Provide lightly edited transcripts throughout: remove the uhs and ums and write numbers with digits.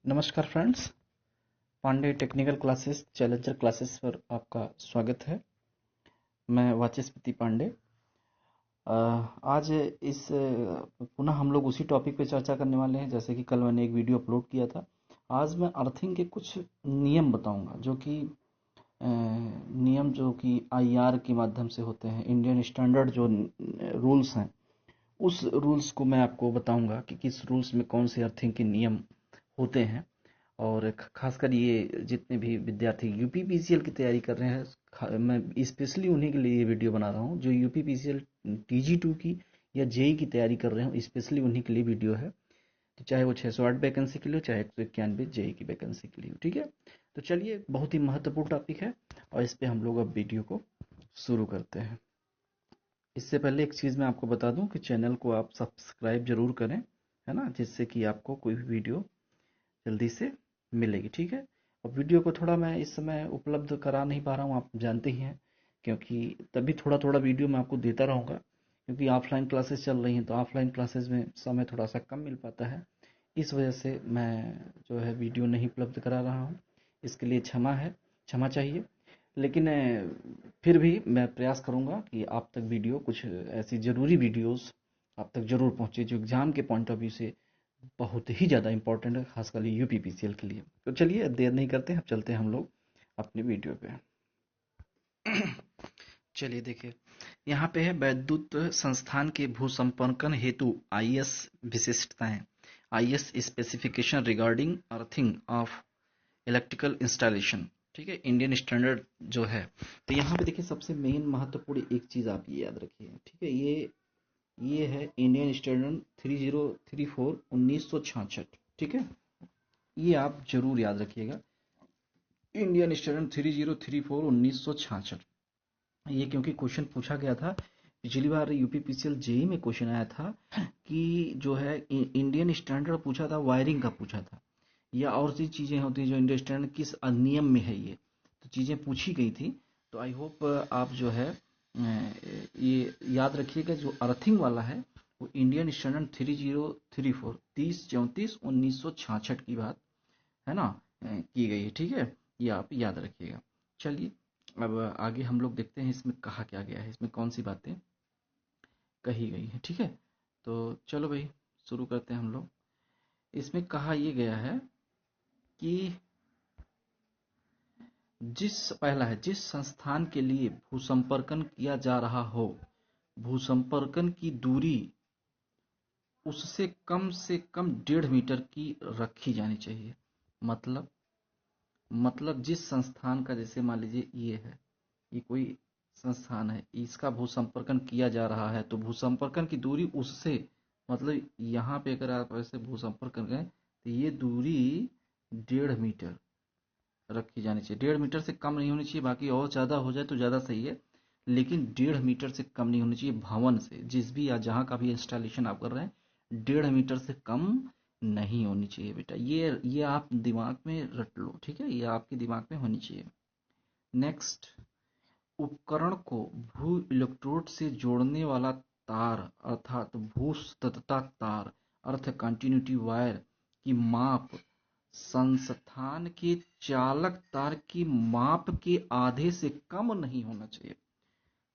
नमस्कार friends, Pandey technical classes challenger classes पर आपका स्वागत है। मैं वाचस्पति पांडे। आज पुनः हम लोग उसी टॉपिक पे चर्चा करने वाले हैं जैसे कि कल मैंने एक वीडियो अपलोड किया था। आज मैं अर्थिंग के कुछ नियम बताऊंगा नियम जो कि आईआर के माध्यम से होते हैं, इंडियन स्टैंडर्ड जो रूल्स हैं, उस रूल्स को मैं आपको बताऊंगा कि किस रूल्स में कौन से अर्थिंग के नियम होते हैं। और खासकर ये जितने भी विद्यार्थी यूपीपीसीएल की तैयारी कर रहे हैं, मैं स्पेशली उन्हीं के लिए ये वीडियो बना रहा हूँ जो यूपीपीसीएल टीजी2 की या जेई की तैयारी कर रहे हो। स्पेशली उन्हीं के लिए वीडियो है, तो चाहे वो 608 वैकेंसी के लिए हो, चाहे 191 जेई की वैकेंसी के लिए हो। ठीक है, तो चलिए, बहुत ही महत्वपूर्ण टॉपिक है और इस पे हम लोग अब वीडियो को शुरू करते हैं। इससे पहले एक चीज़ मैं आपको बता दूं कि चैनल को आप सब्सक्राइब जरूर करें, है ना, जिससे कि आपको कोई भी वीडियो जल्दी से मिलेगी। ठीक है, अब वीडियो को थोड़ा मैं इस समय उपलब्ध करा नहीं पा रहा हूँ, आप जानते ही हैं, क्योंकि तभी थोड़ा थोड़ा वीडियो मैं आपको देता रहूँगा, क्योंकि ऑफलाइन क्लासेस चल रही हैं तो ऑफलाइन क्लासेस में समय थोड़ा सा कम मिल पाता है। इस वजह से मैं जो है वीडियो नहीं उपलब्ध करा रहा हूँ। इसके लिए क्षमा चाहिए। लेकिन फिर भी मैं प्रयास करूँगा कि आप तक वीडियो, कुछ ऐसी ज़रूरी वीडियोस आप तक ज़रूर पहुँचे जो एग्ज़ाम के पॉइंट ऑफ व्यू से बहुत ही ज़्यादा इंपॉर्टेंट है, खासकर यूपीपीसीएल के लिए। तो चलिए, अब देर नहीं करते हैं, अब चलते हैं हम लोग अपनी वीडियो पे। चलिए देखिए, यहाँ पे है वैद्युत संस्थान के भूसंपर्कन हेतु आईएस विशिष्टताएं। IS specification regarding earthing of electrical installation. ठीक है, इंडियन स्टैंडर्ड जो है। तो यहाँ पे देखिए, सबसे मेन महत्वपूर्ण एक चीज़ आप ये याद रखिए। ठीक है, ये है इंडियन स्टैंडर्ड 3034 1966। ठीक है, ये आप जरूर याद रखिएगा, इंडियन स्टैंडर्ड 3034 1966। ये क्योंकि क्वेश्चन पूछा गया था पिछली बार यूपीपीसीएल जेई में, क्वेश्चन आया था कि जो है इंडियन स्टैंडर्ड पूछा था, वायरिंग का पूछा था, या और सी चीज़ें होती हैं जो इंडियन स्टैंडर्ड किस अधिनियम में है, ये तो चीज़ें पूछी गई थी। तो आई होप आप जो है ये याद रखिएगा, जो अर्थिंग वाला है वो इंडियन स्टैंडर्ड 3034 3034 1966 की बात, है ना, की गई है। ठीक है, ये आप याद रखिएगा। चलिए, अब आगे हम लोग देखते हैं इसमें कहा क्या गया है, इसमें कौन सी बातें कही गई हैं। ठीक है, तो चलो भाई, शुरू करते हैं हम लोग। इसमें कहा ये गया है कि पहला है, जिस संस्थान के लिए भूसंपर्कन किया जा रहा हो, भूसंपर्कन की दूरी उससे कम से कम 1.5 मीटर की रखी जानी चाहिए। मतलब जिस संस्थान का, जैसे मान लीजिए ये है, ये कोई संस्थान है, इसका भूसंपर्कन किया जा रहा है, तो भूसंपर्कन की दूरी उससे, मतलब यहाँ पे अगर आप ऐसे भूसंपर्कन करें तो ये दूरी 1.5 मीटर रखी जानी चाहिए। 1.5 मीटर से कम नहीं होनी चाहिए, बाकी और ज़्यादा हो जाए तो ज़्यादा सही है, लेकिन 1.5 मीटर से कम नहीं होनी चाहिए। भवन से, जिस भी या जहाँ का भी इंस्टॉलेशन आप कर रहे हैं, 1.5 मीटर से कम नहीं होनी चाहिए बेटा। ये आप दिमाग में रट लो। ठीक है, ये आपके दिमाग में होनी चाहिए। नेक्स्ट, उपकरण को भू इलेक्ट्रोड से जोड़ने वाला तार अर्थात भू सततता तार, अर्थ कंटिन्यूटी वायर की माप संस्थान के चालक तार की माप के आधे से कम नहीं होना चाहिए।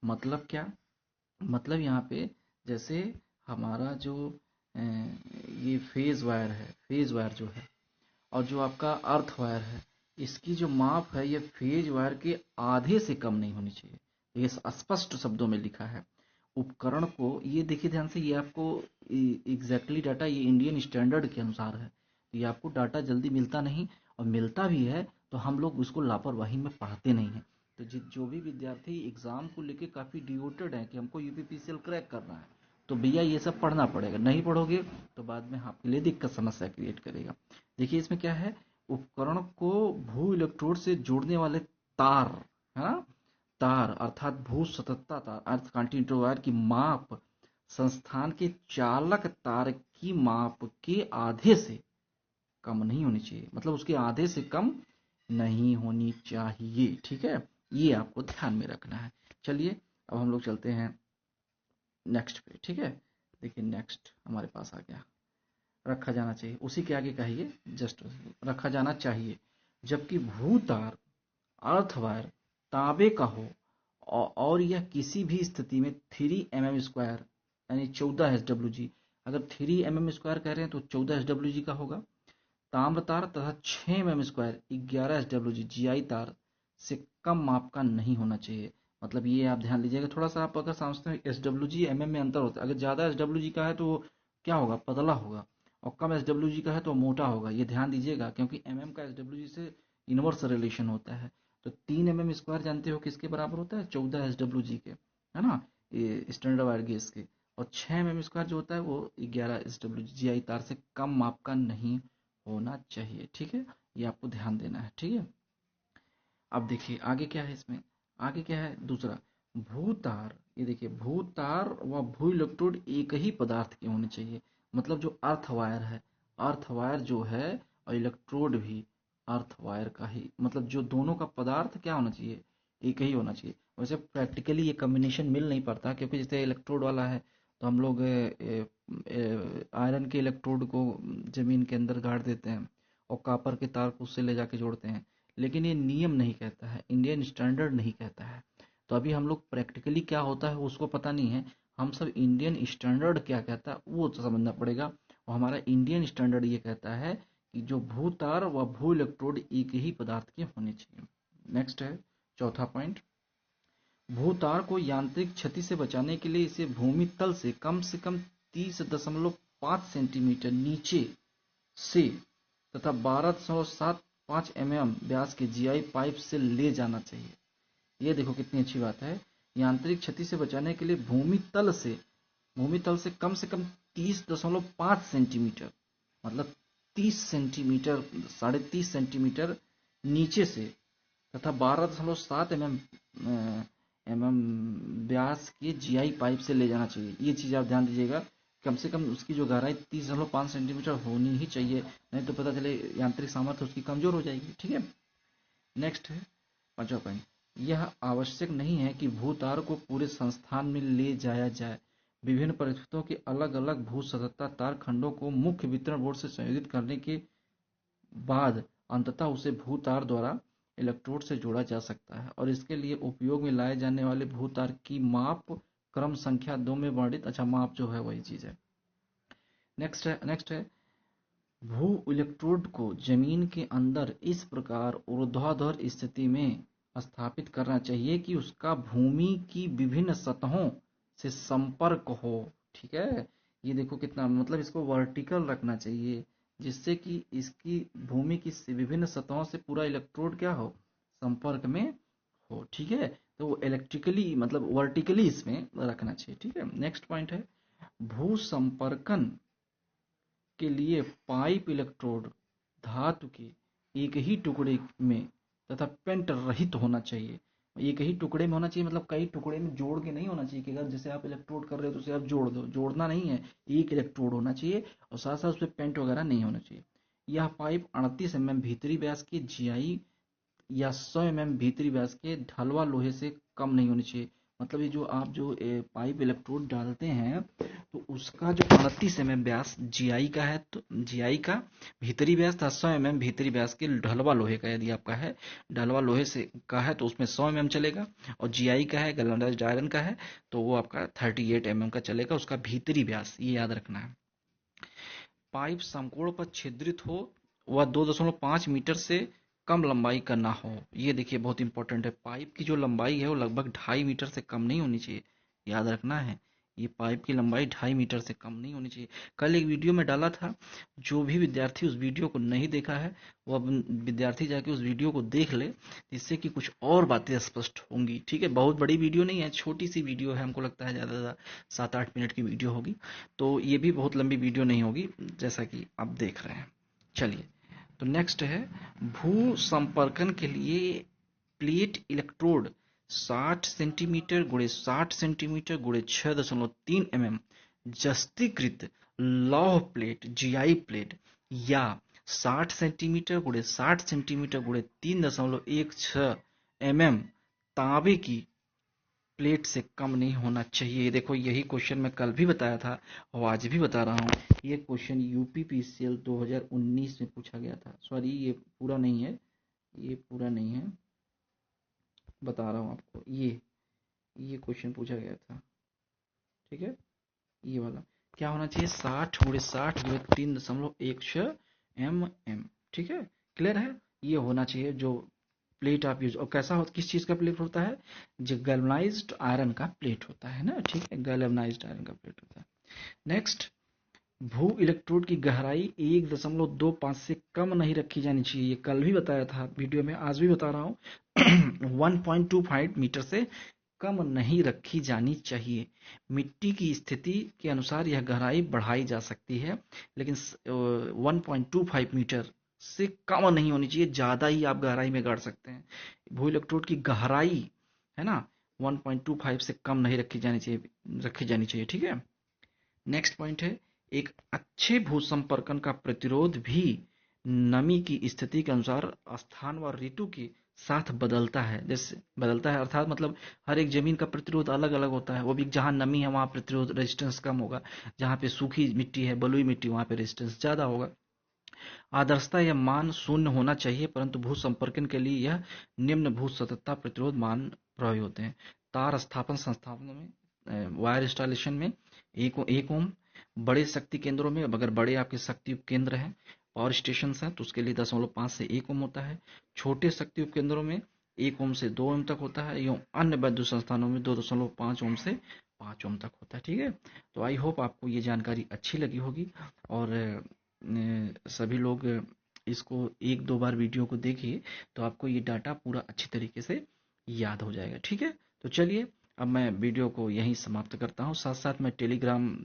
मतलब क्या? मतलब यहाँ पे जैसे हमारा जो ये फेज वायर है, फेज वायर जो है, और जो आपका अर्थ वायर है, इसकी जो माप है ये फेज वायर के आधे से कम नहीं होनी चाहिए। ये स्पष्ट शब्दों में लिखा है। उपकरण को, ये देखिए ध्यान से, ये आपको एग्जैक्टली डाटा ये इंडियन स्टैंडर्ड के अनुसार है, तो ये आपको डाटा जल्दी मिलता नहीं, और मिलता भी है तो हम लोग उसको लापरवाही में पढ़ते नहीं हैं। तो जो भी विद्यार्थी एग्जाम को लेके काफ़ी डिवोटेड है कि हमको यूपीपीसीएल क्रैक करना है, तो भैया ये सब पढ़ना पड़ेगा। नहीं पढ़ोगे तो बाद में आपके लिए दिक्कत, समस्या क्रिएट करेगा। देखिए इसमें क्या है, उपकरण को भू इलेक्ट्रोड से जोड़ने वाले तार, है ना, तार अर्थात भू सततता तार, अर्थ कंटिन्यूटी वायर की माप संस्थान के चालक तार की माप के आधे से कम नहीं होनी चाहिए। मतलब उसके आधे से कम नहीं होनी चाहिए। ठीक है, ये आपको ध्यान में रखना है। चलिए, अब हम लोग चलते हैं नेक्स्ट पे। ठीक है, देखिए नेक्स्ट हमारे पास आ गया, रखा जाना चाहिए, उसी के आगे का है ये, जस्ट रखा जाना चाहिए। जबकि भूतार अर्थवायर तांबे का हो और यह किसी भी स्थिति में 3 mm² यानी 14 SWG, अगर 3 mm² कह रहे हैं तो 14 SWG का होगा। ताम्र तार तथा 6 mm² 11 SWG जीआई तार से कम माप का नहीं होना चाहिए। मतलब ये आप ध्यान लीजिएगा, थोड़ा सा आप अगर समझते हैं SWG mm में अंतर होता है, अगर ज़्यादा SWG का है तो क्या होगा, पतला होगा, और कम SWG का है तो मोटा होगा। ये ध्यान दीजिएगा, क्योंकि mm का SWG से इनवर्स रिलेशन होता है। तो 3 mm² जानते हो किसके बराबर होता है, 14 SWG के, है ना, ये स्टैंडर्ड वायर गेज के। और 6 mm² जो होता है वो 11 SWG जीआई तार से कम माप का नहीं होना चाहिए। ठीक है, ये आपको ध्यान देना है। ठीक है, अब देखिए आगे क्या है इसमें, आगे क्या है दूसरा, भूतार। ये देखिए, भूतार व भू इलेक्ट्रोड एक ही पदार्थ के होने चाहिए। मतलब जो अर्थ वायर है, अर्थ वायर जो है, और इलेक्ट्रोड भी अर्थ वायर का ही, मतलब जो दोनों का पदार्थ क्या होना चाहिए, एक ही होना चाहिए। वैसे प्रैक्टिकली ये कम्बिनेशन मिल नहीं पाता, क्योंकि जैसे इलेक्ट्रोड वाला है तो हम लोग आयरन के इलेक्ट्रोड को जमीन के अंदर गाड़ देते हैं और कॉपर के तार को उससे ले जाके जोड़ते हैं। लेकिन ये नियम नहीं कहता है, इंडियन स्टैंडर्ड नहीं कहता है। तो अभी हम लोग प्रैक्टिकली क्या होता है उसको पता नहीं है, हम सब इंडियन स्टैंडर्ड क्या कहता है वो तो समझना पड़ेगा। और हमारा इंडियन स्टैंडर्ड ये कहता है कि जो भू तार व भू इलेक्ट्रोड एक ही पदार्थ के होने चाहिए। नेक्स्ट है चौथा पॉइंट, भूतार को यांत्रिक क्षति से बचाने के लिए इसे भूमि तल से कम 30.5 सेंटीमीटर नीचे से तथा 12.75 mm व्यास के जीआई पाइप से ले जाना चाहिए। ये देखो कितनी अच्छी बात है, यांत्रिक क्षति से बचाने के लिए भूमि तल से कम 30.5 सेंटीमीटर, मतलब 30 सेंटीमीटर, 30.5 सेंटीमीटर नीचे से तथा 12.7 mm व्यास के जीआई पाइप से ले जाना चाहिए। ये चीज आप ध्यान दीजिएगा, कम से कम उसकी जो गहराई 30.5 सेंटीमीटर होनी ही चाहिए, नहीं तो पता चले यांत्रिक सामर्थ्य उसकी कमजोर हो जाएगी। ठीक है, नेक्स्ट है पांचवा पॉइंट, यह आवश्यक नहीं है कि भूतार को पूरे संस्थान में ले जाया जाए। विभिन्न परिस्थितियों के अलग अलग भू सतह तार खंडों को मुख्य वितरण बोर्ड से संयोजित करने के बाद अंततः उसे भूतार द्वारा इलेक्ट्रोड से जोड़ा जा सकता है, और इसके लिए उपयोग में लाए जाने वाले भूतार की माप क्रम संख्या 2 में वर्णित, अच्छा माप जो है वही चीज है। नेक्स्ट है भू इलेक्ट्रोड को जमीन के अंदर इस प्रकार ऊर्ध्वाधर स्थिति में स्थापित करना चाहिए कि उसका भूमि की विभिन्न सतहों से संपर्क हो। ठीक है, ये देखो कितना, मतलब इसको वर्टिकल रखना चाहिए जिससे कि इसकी भूमि की विभिन्न सतहों से पूरा इलेक्ट्रोड क्या हो, संपर्क में हो। ठीक है, तो वो इलेक्ट्रिकली मतलब वर्टिकली इसमें रखना चाहिए। ठीक है, नेक्स्ट पॉइंट है भू संपर्कन के लिए पाइप इलेक्ट्रोड धातु के एक ही टुकड़े में तथा पेंट रहित होना चाहिए। एक ही टुकड़े में होना चाहिए, मतलब कई टुकड़े में जोड़ के नहीं होना चाहिए कि अगर जैसे आप इलेक्ट्रोड कर रहे हो तो उसे आप जोड़ दो, जोड़ना नहीं है, एक इलेक्ट्रोड होना चाहिए और साथ साथ उस पर पेंट वगैरह नहीं होना चाहिए। यह पाइप 38 mm भीतरी व्यास के जीआई या 100 mm भीतरी व्यास के ढलवा लोहे से कम नहीं होनी चाहिए। मतलब ये जो आप जो पाइप इलेक्ट्रोड डालते हैं तो उसका जो 38 mm व्यास जीआई का है, तो जीआई का भीतरी व्यास था 100 mm भीतरी व्यास के ढलवा लोहे का, यदि आपका है ढलवा लोहे से का है तो उसमें 100 mm चलेगा, और जीआई का है गैल्वेनाइज्ड आयरन का है तो वो आपका 38 mm का चलेगा, उसका भीतरी व्यास, ये याद रखना है। पाइप समकोण पर छिद्रित हो वह 2.5 मीटर से कम लंबाई का ना हो। ये देखिए बहुत इंपॉर्टेंट है, पाइप की जो लंबाई है वो लगभग 2.5 मीटर से कम नहीं होनी चाहिए, याद रखना है। ये पाइप की लंबाई 2.5 मीटर से कम नहीं होनी चाहिए। कल एक वीडियो में डाला था, जो भी विद्यार्थी उस वीडियो को नहीं देखा है वो अब विद्यार्थी जाके उस वीडियो को देख ले, जिससे कि कुछ और बातें स्पष्ट होंगी। ठीक है, बहुत बड़ी वीडियो नहीं है, छोटी सी वीडियो है, हमको लगता है ज़्यादा से ज़्यादा 7-8 मिनट की वीडियो होगी, तो ये भी बहुत लंबी वीडियो नहीं होगी जैसा कि आप देख रहे हैं। चलिए, तो नेक्स्ट है भू संपर्कन के लिए प्लेट इलेक्ट्रोड 60 सेंटीमीटर गुणे 60 सेंटीमीटर गुणे 6.3 mm जस्तीकृत लौह प्लेट जीआई प्लेट या 60 सेंटीमीटर गुणे 60 सेंटीमीटर गुणे 3.16 mm तांबे की प्लेट से कम नहीं होना चाहिए। देखो यही क्वेश्चन मैं कल भी बताया था और आज भी बता रहा हूँ। ये क्वेश्चन यूपीपीसीएल 2019 में पूछा गया था। सॉरी ये पूरा नहीं है, ये पूरा नहीं है, बता रहा हूँ आपको। ये क्वेश्चन पूछा गया था, ठीक है। ये वाला क्या होना चाहिए, 60×60×3.16 ठीक है, क्लियर है। ये होना चाहिए जो प्लेट आप यूज, और कैसा हो, किस चीज का प्लेट होता है, जो गैल्वनाइज्ड आयरन का प्लेट होता है ना, ठीक है, गैल्वनाइज्ड आयरन का प्लेट होता है। नेक्स्ट, भू इलेक्ट्रोड की गहराई 1.25 से कम नहीं रखी जानी चाहिए। ये कल भी बताया था वीडियो में, आज भी बता रहा हूँ 1.25 मीटर से कम नहीं रखी जानी चाहिए। मिट्टी की स्थिति के अनुसार यह गहराई बढ़ाई जा सकती है, लेकिन 1.25 मीटर से कम नहीं होनी चाहिए। ज्यादा ही आप गहराई में गाड़ सकते हैं। भू इलेक्ट्रोड की गहराई है ना 1.25 से कम नहीं रखी जानी चाहिए, ठीक है। नेक्स्ट पॉइंट है, एक अच्छे भूसंपर्कन का प्रतिरोध भी नमी की स्थिति के अनुसार स्थान व ऋतु के साथ बदलता है। जैसे बदलता है अर्थात मतलब हर एक जमीन का प्रतिरोध अलग अलग होता है। वो भी जहां नमी है वहां प्रतिरोध रेजिस्टेंस कम होगा, जहां पे सूखी मिट्टी है, बलुई मिट्टी, वहां पे रेजिस्टेंस ज्यादा होगा। आदर्शता यह मान शून्य होना चाहिए, परंतु भू संपर्कन के लिए यह निम्न भू सततता प्रतिरोध मान प्रभावी होते हैं। तार स्थापन संस्थापनों में, वायर इंस्टॉलेशन में 1 ओम, बड़े शक्ति केंद्रों में अगर बड़े आपके शक्ति केंद्र हैं, पावर स्टेशन हैं, तो उसके लिए 0.5 से 1 ओम होता है। छोटे शक्ति उपकेंद्रों में 1 ओम से 2 ओम तक होता है, एवं अन्य विद्युत संस्थानों में 2.5 ओम से 5 ओम तक होता है, ठीक है। तो आई होप आपको ये जानकारी अच्छी लगी होगी, और सभी लोग इसको 1-2 बार वीडियो को देखिए, तो आपको ये डाटा पूरा अच्छी तरीके से याद हो जाएगा, ठीक है। तो चलिए अब मैं वीडियो को यहीं समाप्त करता हूँ। साथ साथ मैं टेलीग्राम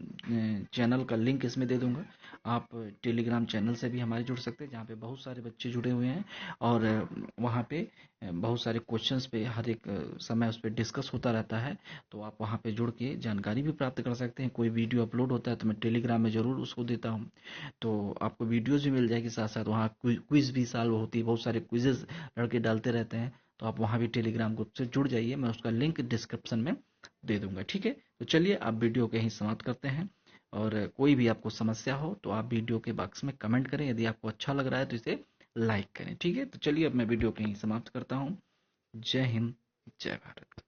चैनल का लिंक इसमें दे दूंगा। आप टेलीग्राम चैनल से भी हमारे जुड़ सकते हैं, जहाँ पे बहुत सारे बच्चे जुड़े हुए हैं, और वहाँ पे बहुत सारे क्वेश्चंस पे हर एक समय उस पर डिस्कस होता रहता है। तो आप वहाँ पे जुड़ के जानकारी भी प्राप्त कर सकते हैं। कोई वीडियो अपलोड होता है तो मैं टेलीग्राम में ज़रूर उसको देता हूँ, तो आपको वीडियोज़ भी मिल जाएगी। साथ साथ वहाँ क्विज़ भी सॉल्व होती है, बहुत सारे क्विजेज लड़के डालते रहते हैं। तो आप वहाँ भी टेलीग्राम ग्रुप से जुड़ जाइए, मैं उसका लिंक डिस्क्रिप्शन में दे दूंगा, ठीक है। तो चलिए आप वीडियो को यहीं समाप्त करते हैं, और कोई भी आपको समस्या हो तो आप वीडियो के बॉक्स में कमेंट करें। यदि आपको अच्छा लग रहा है तो इसे लाइक करें, ठीक है। तो चलिए अब मैं वीडियो को यहीं समाप्त करता हूँ। जय हिंद, जय भारत।